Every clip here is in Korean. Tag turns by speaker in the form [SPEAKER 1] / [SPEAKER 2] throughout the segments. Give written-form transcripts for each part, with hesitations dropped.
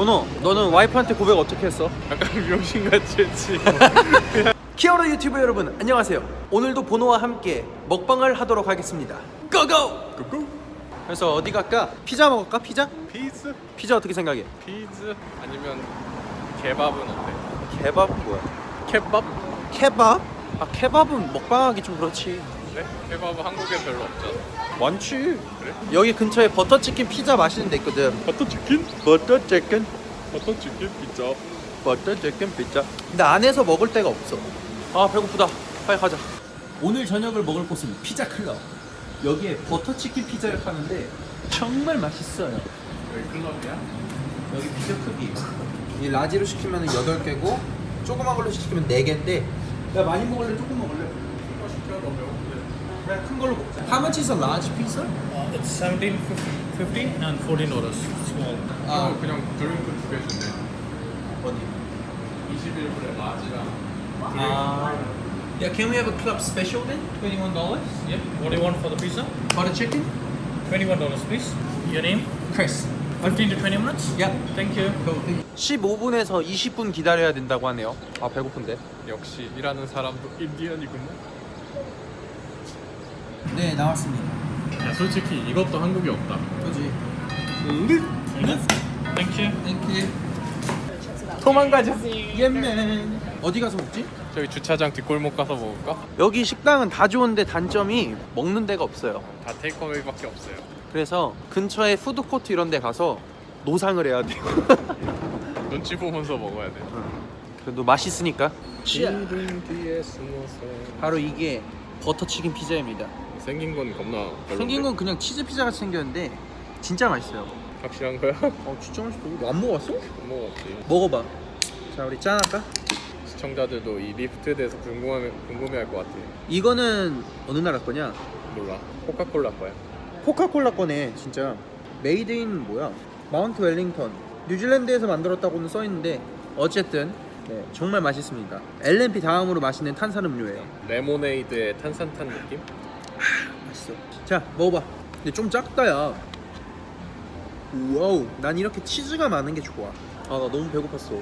[SPEAKER 1] 번호, 너는 와이프한테 고백 어떻게 했어?
[SPEAKER 2] 약간 명신같이 했지.
[SPEAKER 1] 키어로 유튜브 여러분 안녕하세요. 오늘도 번호와 함께 먹방을 하도록 하겠습니다. 고고!
[SPEAKER 2] 꾸꾸.
[SPEAKER 1] 그래서 어디 갈까? 피자 먹을까? 피자?
[SPEAKER 2] 피즈?
[SPEAKER 1] 피자 어떻게 생각해?
[SPEAKER 2] 피즈? 아니면 케밥은 어때?
[SPEAKER 1] 케밥은 뭐야?
[SPEAKER 2] 케밥?
[SPEAKER 1] 케밥? 아 케밥은 먹방하기 좀 그렇지.
[SPEAKER 2] 그래? 케밥은 한국에 별로 없잖아.
[SPEAKER 1] 많지.
[SPEAKER 2] 그래?
[SPEAKER 1] 여기 근처에 버터치킨 피자 맛있는 데 있거든.
[SPEAKER 2] 버터치킨?
[SPEAKER 1] 버터치킨?
[SPEAKER 2] 버터치킨 피자.
[SPEAKER 1] 버터치킨 피자. 근데 안에서 먹을 데가 없어. 아 배고프다. 빨리 가자. 오늘 저녁을 먹을 곳은 피자 클럽. 여기에 버터치킨 피자를 파는데 정말 맛있어요.
[SPEAKER 2] 여기 클럽이야?
[SPEAKER 1] 여기 피자 크기. 이 라지로 시키면 8개고 조그만 걸로 시키면 4개인데 야 많이 먹을래? 조금 먹을래?
[SPEAKER 2] 이거 시켜 너 배고픈데.
[SPEAKER 1] 그냥 큰 걸로 먹자. How much is a large pizza?
[SPEAKER 3] It's 17.50 and $14 small.
[SPEAKER 2] 아 그냥 드링크 2개 주네.
[SPEAKER 1] 어디?
[SPEAKER 2] 21불에 라지랑
[SPEAKER 1] 아. Yeah, can we have a club special then? $21?
[SPEAKER 3] Yep. What do you want for the pizza?
[SPEAKER 1] Butter chicken?
[SPEAKER 3] $21, please. Your name?
[SPEAKER 1] Chris.
[SPEAKER 3] 15 to 20 minutes?
[SPEAKER 1] Yeah.
[SPEAKER 3] Thank you.
[SPEAKER 1] 15분에서 20분 기다려야 된다고 하네요. 아 배고픈데.
[SPEAKER 2] 역시 일하는 사람도 인디언이구만.
[SPEAKER 1] 네 나왔습니다.
[SPEAKER 2] 야 솔직히 이것도 한국에 없다.
[SPEAKER 1] 그지?
[SPEAKER 3] Thank you.
[SPEAKER 1] 땡큐.
[SPEAKER 2] 도망가자.
[SPEAKER 1] 예맨. 어디 가서 먹지?
[SPEAKER 2] 저기 주차장 뒷골목 가서 먹을까?
[SPEAKER 1] 여기 식당은 다 좋은데 단점이 먹는 데가 없어요.
[SPEAKER 2] 다 테이크어웨이밖에 없어요.
[SPEAKER 1] 그래서 근처에 푸드코트 이런 데 가서 노상을 해야 돼요.
[SPEAKER 2] 눈치 보면서 먹어야 돼.
[SPEAKER 1] 그래도 맛있으니까.
[SPEAKER 2] 이름 뒤에 숨어서.
[SPEAKER 1] 바로 이게 버터치킨 피자입니다.
[SPEAKER 2] 생긴 건 겁나 별론데.
[SPEAKER 1] 생긴 건 그냥 치즈 피자 같이 생겼는데 진짜 맛있어요.
[SPEAKER 2] 확실한 거야?
[SPEAKER 1] 어 진짜 맛있어. 이거 안 먹어봤어?
[SPEAKER 2] 못 먹었지.
[SPEAKER 1] 먹어봐. 자 우리 짠할까?
[SPEAKER 2] 시청자들도 이 리프트에 대해서 궁금해할 것 같아.
[SPEAKER 1] 이거는 어느 나라 거냐?
[SPEAKER 2] 몰라. 코카콜라 거야.
[SPEAKER 1] 코카콜라 거네 진짜. 메이드 인 뭐야? 마운트 웰링턴. 뉴질랜드에서 만들었다고는 써있는데 어쨌든 네, 정말 맛있습니다. LNP 다음으로 맛있는 탄산음료예요.
[SPEAKER 2] 레모네이드에 탄산 탄 느낌?
[SPEAKER 1] 맛있어. 자 먹어봐. 근데 좀 작다 야. 와우. 난 이렇게 치즈가 많은 게 좋아. 아 나 너무 배고팠어.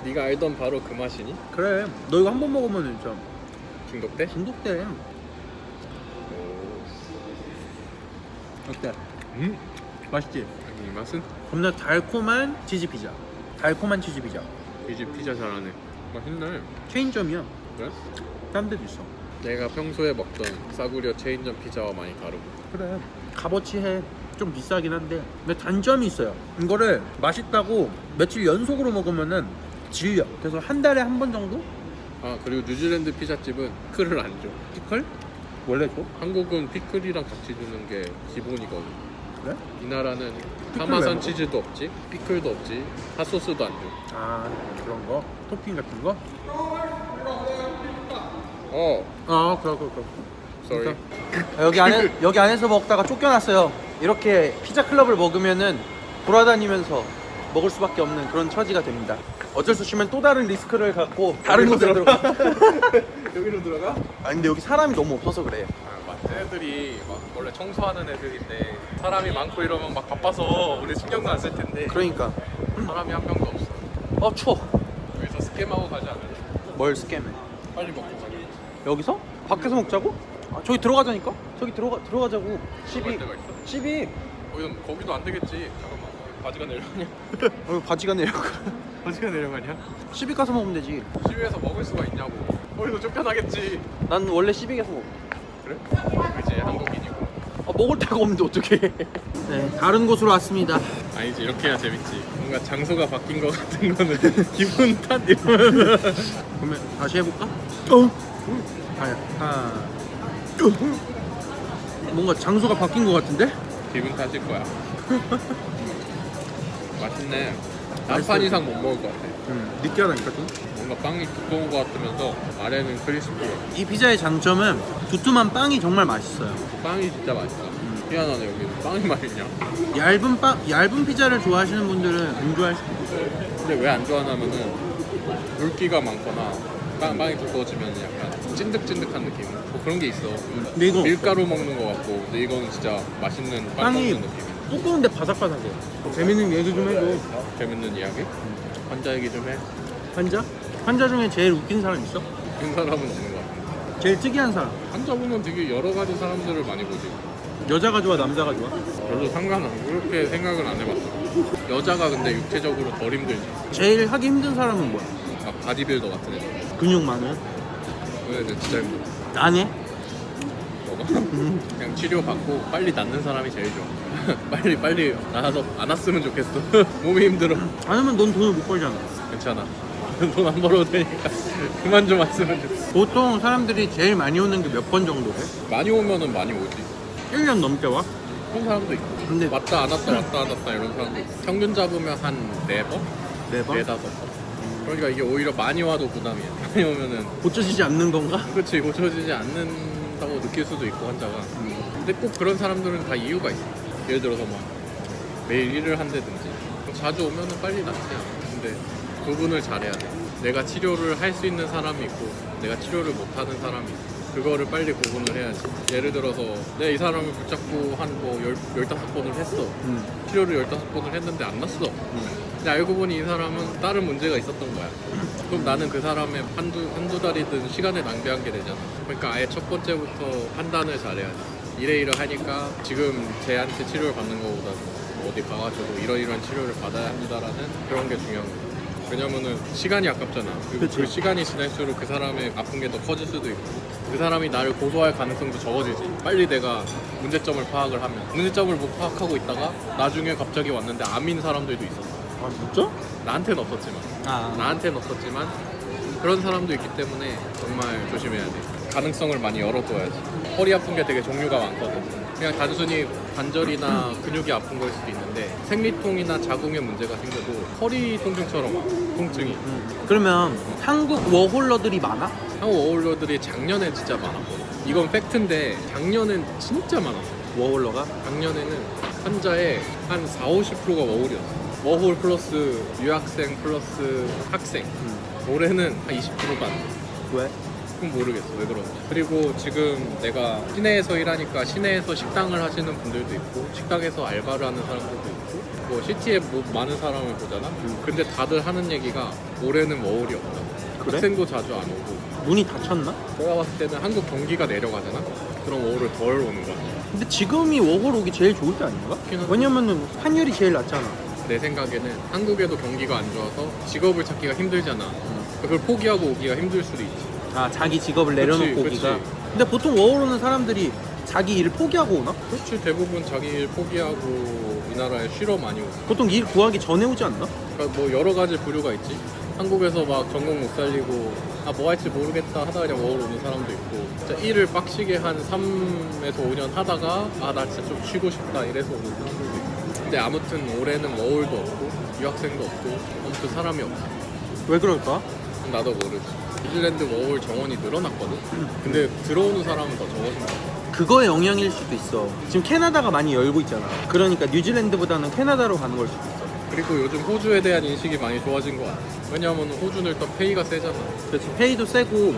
[SPEAKER 2] 네가 알던 바로 그 맛이니?
[SPEAKER 1] 그래. 너 이거 한 번 먹으면 진짜
[SPEAKER 2] 중독돼?
[SPEAKER 1] 중독돼.
[SPEAKER 2] 오.
[SPEAKER 1] 어때? 맛있지?
[SPEAKER 2] 이 맛은?
[SPEAKER 1] 겁나 달콤한 치즈 피자. 달콤한 치즈 피자.
[SPEAKER 2] 이 집 피자 잘하네. 맛있네.
[SPEAKER 1] 체인점이야.
[SPEAKER 2] 그래?
[SPEAKER 1] 딴 데도 있어.
[SPEAKER 2] 내가 평소에 먹던 싸구려 체인점 피자와 많이 다르고.
[SPEAKER 1] 그래. 값어치 해. 좀 비싸긴 한데 근데 단점이 있어요. 이거를 맛있다고 며칠 연속으로 먹으면은 질려. 그래서 한 달에 한 번 정도?
[SPEAKER 2] 아 그리고 뉴질랜드 피자집은 피클을 안 줘.
[SPEAKER 1] 피클? 원래 줘?
[SPEAKER 2] 한국은 피클이랑 같이 주는 게 기본이거든.
[SPEAKER 1] 그래?
[SPEAKER 2] 이 나라는
[SPEAKER 1] 왜
[SPEAKER 2] 파마산
[SPEAKER 1] 먹어?
[SPEAKER 2] 치즈도 없지, 피클도 없지, 핫소스도 안 줘.
[SPEAKER 1] 아 그런 거? 토핑 같은 거?
[SPEAKER 2] 어,
[SPEAKER 1] 그래.
[SPEAKER 2] sorry.
[SPEAKER 1] 여기 안에서 먹다가 쫓겨났어요. 이렇게 피자 클럽을 먹으면은 돌아다니면서 먹을 수밖에 없는 그런 처지가 됩니다. 어쩔 수 없으면 또 다른 리스크를 갖고 다른 곳에 들어가.
[SPEAKER 2] 여기로 들어가?
[SPEAKER 1] 아 근데 여기 사람이 너무 없어서 그래.
[SPEAKER 2] 애들이 막 원래 청소하는 애들인데 사람이 많고 이러면 막 바빠서 우리 신경도 안 쓸 텐데
[SPEAKER 1] 그러니까.
[SPEAKER 2] 사람이 한 명도 없어.
[SPEAKER 1] 어 추워.
[SPEAKER 2] 여기서 스캠하고 가지 않을래?
[SPEAKER 1] 뭘 스캠해?
[SPEAKER 2] 빨리 먹고 가자.
[SPEAKER 1] 여기서? 밖에서 먹자고? 아, 저기 들어가자니까? 저기 들어가자고. 12.
[SPEAKER 2] 데가 있어?
[SPEAKER 1] 12.
[SPEAKER 2] 거기도 안 되겠지. 잠깐만. 바지가 내려가냐?
[SPEAKER 1] 바지가 내려가.
[SPEAKER 2] 바지가 내려가냐?
[SPEAKER 1] 12 가서 먹으면 되지.
[SPEAKER 2] 시위에서 먹을 수가 있냐고. 거기서 쫓겨나겠지.
[SPEAKER 1] 난 원래 12 가서 먹어.
[SPEAKER 2] 그래? 그지 한국인이고.
[SPEAKER 1] 아, 먹을 데가 없는데 어떡해. 네, 다른 곳으로 왔습니다.
[SPEAKER 2] 아니지 이렇게 해야 재밌지. 뭔가 장소가 바뀐 것 같은 거는 기분 탓 이러면.
[SPEAKER 1] 그러면 다시 해볼까? 하나. 뭔가 장소가 바뀐 것 같은데?
[SPEAKER 2] 기분 탓일 거야. 맛있네. 한 판 이상 못 먹을 것 같아.
[SPEAKER 1] 느끼하다니까 좀.
[SPEAKER 2] 뭔가 빵이 두꺼운 것 같으면서 아래는 크리스피해.
[SPEAKER 1] 이 피자의 장점은 두툼한 빵이 정말 맛있어요.
[SPEAKER 2] 빵이 진짜 맛있어. 희한하네 여기는 빵이 맛있냐?
[SPEAKER 1] 얇은 피자를 좋아하시는 분들은 안 좋아하실 거예요.
[SPEAKER 2] 근데 왜 안 좋아하냐면은 물기가 많거나 빵이 두꺼워지면 약간 찐득찐득한 느낌. 뭐 그런 게 있어.
[SPEAKER 1] 근데 이거
[SPEAKER 2] 밀가루 먹는 거 같고, 근데 이거는 진짜 맛있는 빵
[SPEAKER 1] 빵이
[SPEAKER 2] 먹는 느낌.
[SPEAKER 1] 두꺼운데 바삭바삭해. 재밌는 얘기 좀 해줘.
[SPEAKER 2] 재밌는 이야기? 환자 얘기 좀 해.
[SPEAKER 1] 환자? 환자 중에 제일 웃긴 사람 있어?
[SPEAKER 2] 그 사람은 없는 것 같아.
[SPEAKER 1] 제일 특이한 사람.
[SPEAKER 2] 환자 보면 되게 여러 가지 사람들을 많이 보지.
[SPEAKER 1] 여자가 좋아, 남자가 좋아?
[SPEAKER 2] 별로 상관없고 그렇게 생각은 안 해봤어. 여자가 근데 육체적으로 덜 힘들지.
[SPEAKER 1] 제일 하기 힘든 사람은 뭐야?
[SPEAKER 2] 막 바디빌더 같은 애들.
[SPEAKER 1] 근육 많은?
[SPEAKER 2] 그 애들 진짜 힘들어.
[SPEAKER 1] 안 해?
[SPEAKER 2] 너가? 그냥 치료받고 빨리 낫는 사람이 제일 좋아. 빨리 나가서 안 왔으면 좋겠어. 몸이 힘들어.
[SPEAKER 1] 안 하면 넌 돈을 못 벌잖아.
[SPEAKER 2] 괜찮아. 돈 안 벌어도 되니까 그만 좀 왔으면 좋겠어.
[SPEAKER 1] 보통 사람들이 제일 많이 오는 게 몇 번 정도 돼?
[SPEAKER 2] 많이 오면은 많이 오지.
[SPEAKER 1] 1년 넘게 와?
[SPEAKER 2] 그런 사람도 있고.
[SPEAKER 1] 근데
[SPEAKER 2] 왔다 안 왔다 왔다 안 왔다 이런 사람도 있고. 평균 잡으면 한 4번?
[SPEAKER 1] 네 번?
[SPEAKER 2] 4-5번. 그러니까 이게 오히려 많이 와도 부담이야. 많이 오면은
[SPEAKER 1] 고쳐지지 않는 건가?
[SPEAKER 2] 그렇지 고쳐지지 않는다고 느낄 수도 있고 환자가. 근데 꼭 그런 사람들은 다 이유가 있어. 예를 들어서 막 매일 일을 한다든지 자주 오면은 빨리 낫지. 근데 구분을 잘해야 돼. 내가 치료를 할 수 있는 사람이 있고 내가 치료를 못하는 사람이 있어. 그거를 빨리 구분을 해야지. 예를 들어서 내가 이 사람을 붙잡고 한 뭐 15번을 했어. 치료를 15번을 했는데 안 났어. 근데 알고 보니 이 사람은 다른 문제가 있었던 거야. 그럼 나는 그 사람의 한두 달이든 시간을 낭비한 게 되잖아. 그러니까 아예 첫 번째부터 판단을 잘해야지. 이래 하니까 지금 쟤한테 치료를 받는 것보다 어디 가가지고 이러이러한 치료를 받아야 합니다라는 그런 게 중요한 거야. 왜냐면은 시간이 아깝잖아. 그리고
[SPEAKER 1] 그치.
[SPEAKER 2] 그 시간이 지날수록 그 사람의 아픈 게 더 커질 수도 있고 그 사람이 나를 고소할 가능성도 적어지지. 빨리 내가 문제점을 파악을 하면. 문제점을 못 파악하고 있다가 나중에 갑자기 왔는데 암인 사람들도 있었어.
[SPEAKER 1] 아 진짜?
[SPEAKER 2] 나한테는 없었지만 나한테는 없었지만 그런 사람도 있기 때문에 정말 조심해야 돼. 가능성을 많이 열어둬야지. 허리 아픈 게 되게 종류가 많거든. 그냥 단순히 관절이나 근육이 아픈 걸 수도 있는데 생리통이나 자궁에 문제가 생겨도 허리 통증처럼 와, 통증이.
[SPEAKER 1] 그러면 한국 워홀러들이 많아?
[SPEAKER 2] 한국 워홀러들이 작년에 진짜 많았거든. 이건 팩트인데 작년엔 진짜 많았어.
[SPEAKER 1] 워홀러가?
[SPEAKER 2] 작년에는 환자의 한 40-50%가 워홀이었어. 워홀 플러스 유학생 플러스 학생. 올해는 한 20%도 안 돼.
[SPEAKER 1] 왜?
[SPEAKER 2] 그건 모르겠어 왜 그런지. 그리고 지금 내가 시내에서 일하니까 시내에서 식당을 하시는 분들도 있고 식당에서 알바를 하는 사람들도 있고 뭐 시티에 뭐 많은 사람을 보잖아. 근데 다들 하는 얘기가 올해는 워홀이 없다.
[SPEAKER 1] 그래?
[SPEAKER 2] 학생도 자주 안 오고.
[SPEAKER 1] 문이 닫혔나?
[SPEAKER 2] 내가 봤을 때는 한국 경기가 내려가잖아. 그럼 워홀을 덜 오는 거야.
[SPEAKER 1] 근데 지금이 워홀 오기 제일 좋을 때 아닌가? 왜냐면은 환율이 제일 낮잖아.
[SPEAKER 2] 내 생각에는 한국에도 경기가 안 좋아서 직업을 찾기가 힘들잖아. 그걸 포기하고 오기가 힘들 수도 있지.
[SPEAKER 1] 아 자기 직업을 내려놓고
[SPEAKER 2] 그치,
[SPEAKER 1] 오기가.
[SPEAKER 2] 그치.
[SPEAKER 1] 근데 보통 워홀 오는 사람들이 자기 일을 포기하고 오나?
[SPEAKER 2] 그렇지. 대부분 자기 일 포기하고 이 나라에 쉬러 많이 오고.
[SPEAKER 1] 보통 일 구하기 전에 오지 않나?
[SPEAKER 2] 그러니까 뭐 여러 가지 부류가 있지. 한국에서 막 전공 못 살리고 뭐 할지 모르겠다 하다가 그냥 워홀 오는 사람도 있고 진짜 일을 빡시게 한 3에서 5년 하다가 나 진짜 좀 쉬고 싶다 이래서 오는 사람들도 있고. 근데 아무튼 올해는 워홀도 없고 유학생도 없고 아무튼 사람이 없어.
[SPEAKER 1] 왜 그럴까?
[SPEAKER 2] 나도 모르지. 뉴질랜드 워홀 정원이 늘어났거든. 근데 들어오는 사람은 더 적어진 것 같아.
[SPEAKER 1] 그거의 영향일 수도 있어. 지금 캐나다가 많이 열고 있잖아. 그러니까 뉴질랜드보다는 캐나다로 가는 걸 수도 있어.
[SPEAKER 2] 그리고 요즘 호주에 대한 인식이 많이 좋아진 것 같아. 왜냐하면 호주는 일단 페이가 세잖아.
[SPEAKER 1] 그렇지. 페이도 세고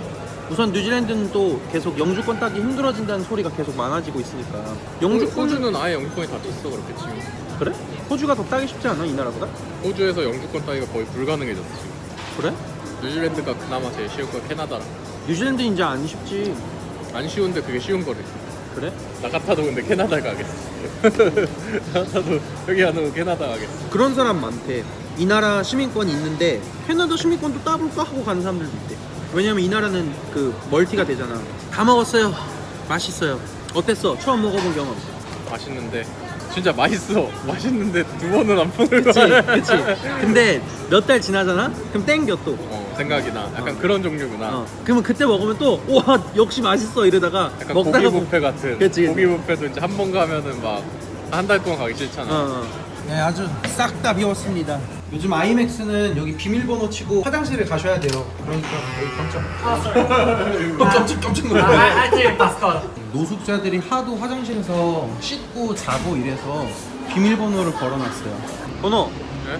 [SPEAKER 1] 우선 뉴질랜드는 또 계속 영주권 따기 힘들어진다는 소리가 계속 많아지고 있으니까.
[SPEAKER 2] 호주는 아예 영주권이 닫혔어 그렇게 치면.
[SPEAKER 1] 그래? 호주가 더 따기 쉽지 않아? 이 나라보다?
[SPEAKER 2] 호주에서 영주권 따기가 거의 불가능해졌어 지금.
[SPEAKER 1] 그래?
[SPEAKER 2] 뉴질랜드가 그나마 제일 쉬운 거 캐나다라.
[SPEAKER 1] 뉴질랜드 이제 안 쉽지.
[SPEAKER 2] 안 쉬운데 그게 쉬운 거래.
[SPEAKER 1] 그래?
[SPEAKER 2] 나 같아도 근데 캐나다 가겠어. 나 같아도 여기 안 오고 캐나다 가겠어.
[SPEAKER 1] 그런 사람 많대. 이 나라 시민권이 있는데 캐나다 시민권도 따볼까 하고 가는 사람들도 있대. 왜냐면 이 나라는 그 멀티가 되잖아. 다 먹었어요. 맛있어요. 어땠어? 처음 먹어본 경험.
[SPEAKER 2] 맛있는데 진짜 맛있어. 맛있는데 두 번은 안 먹을
[SPEAKER 1] 그치,
[SPEAKER 2] 거야.
[SPEAKER 1] 그치. 근데 몇 달 지나잖아? 그럼 땡겨 또.
[SPEAKER 2] 생각이 나. 약간 그런 종류구나.
[SPEAKER 1] 그러면 그때 먹으면 또, 와, 역시 맛있어. 이러다가
[SPEAKER 2] 약간
[SPEAKER 1] 먹다가
[SPEAKER 2] 고기 뷔페 같은.
[SPEAKER 1] 그치, 그치.
[SPEAKER 2] 고기 뷔페도 이제 한 번 가면은 막 한 달 동안 가기 싫잖아.
[SPEAKER 1] 네, 아주 싹 다 비웠습니다. 요즘 아이맥스는 여기 비밀번호 치고 화장실을 가셔야 돼요. 그러니까 여기 깜짝 깜짝 놀랐네.
[SPEAKER 3] I take passport.
[SPEAKER 1] 노숙자들이 하도 화장실에서 씻고 자고 이래서 비밀번호를 걸어놨어요. 번호,
[SPEAKER 2] 네?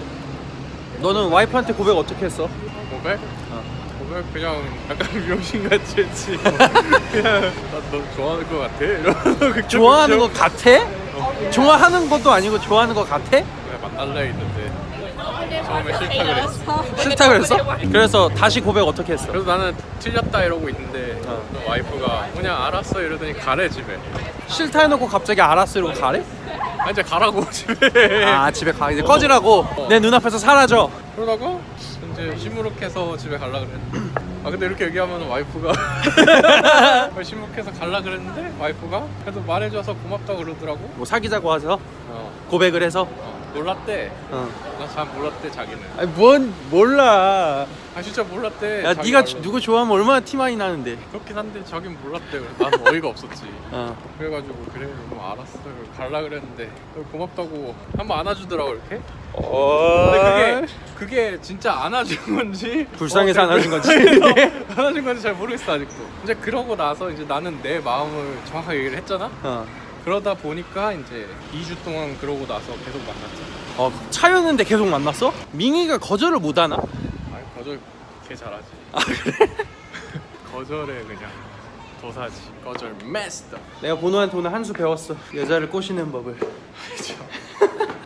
[SPEAKER 1] 너는 와이프한테 고백 어떻게 했어?
[SPEAKER 2] 고백?
[SPEAKER 1] 어.
[SPEAKER 2] 왜 그냥 약간 미용신같이 했지. 그냥 나 너 좋아하는 것 같아. 이러면서 그렇게
[SPEAKER 1] 좋아하는
[SPEAKER 2] 그냥
[SPEAKER 1] 거 같아? 좋아하는 것도 아니고 좋아하는 거 같아?
[SPEAKER 2] 그냥 만날라 했는데 처음에 싫다 그랬어.
[SPEAKER 1] 싫다 그랬어? 그래서 다시 고백 어떻게 했어?
[SPEAKER 2] 그래서 나는 틀렸다 이러고 있는데 와이프가 그냥 알았어 이러더니 가래 집에.
[SPEAKER 1] 싫다 해놓고 갑자기 알았어 이러고 가래?
[SPEAKER 2] 아 이제 가라고 집에.
[SPEAKER 1] 아 집에 가 이제 꺼지라고 내 눈앞에서 사라져.
[SPEAKER 2] 그러다가 이제 시무룩해서 집에 갈라 그랬는데 아 근데 이렇게 얘기하면 와이프가 시무룩해서 갈라 그랬는데 와이프가 그래도 말해줘서 고맙다고 그러더라고.
[SPEAKER 1] 뭐 사귀자고 해서
[SPEAKER 2] 어,
[SPEAKER 1] 고백을 해서
[SPEAKER 2] 몰랐대.
[SPEAKER 1] 어.
[SPEAKER 2] 나 잘 몰랐대 자기는.
[SPEAKER 1] 아니 뭔 몰라.
[SPEAKER 2] 아 진짜 몰랐대.
[SPEAKER 1] 야
[SPEAKER 2] 자기
[SPEAKER 1] 네가
[SPEAKER 2] 말로.
[SPEAKER 1] 누구 좋아하면 얼마나 티많이 나는데.
[SPEAKER 2] 그렇긴 한데 자긴 몰랐대. 그래서 나는 어이가 없었지.
[SPEAKER 1] 어.
[SPEAKER 2] 그래가지고 그래 뭐 알았어 갈라 그랬는데 고맙다고 한번 안아주더라고 이렇게. 근데 그게 진짜 안아준 건지
[SPEAKER 1] 불쌍해서 안아준 건지.
[SPEAKER 2] 안아준 건지 잘 모르겠어 아직도. 이제 그러고 나서 이제 나는 내 마음을 정확하게 얘기를 했잖아.
[SPEAKER 1] 어.
[SPEAKER 2] 그러다 보니까 이제 2주 동안 그러고 나서 계속 만났지.
[SPEAKER 1] 차였는데 계속 만났어? 민희가 거절을 못 하나?
[SPEAKER 2] 아니 거절 개 잘하지.
[SPEAKER 1] 아 그래?
[SPEAKER 2] 거절에 그냥 도사지. 거절 마스터.
[SPEAKER 1] 내가 보노한테 오늘 한 수 배웠어. 여자를 꼬시는 법을.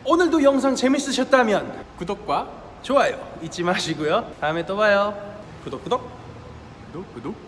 [SPEAKER 1] 오늘도 영상 재밌으셨다면
[SPEAKER 2] 구독과
[SPEAKER 1] 좋아요 잊지 마시고요. 다음에 또 봐요. 구독.
[SPEAKER 2] 구독.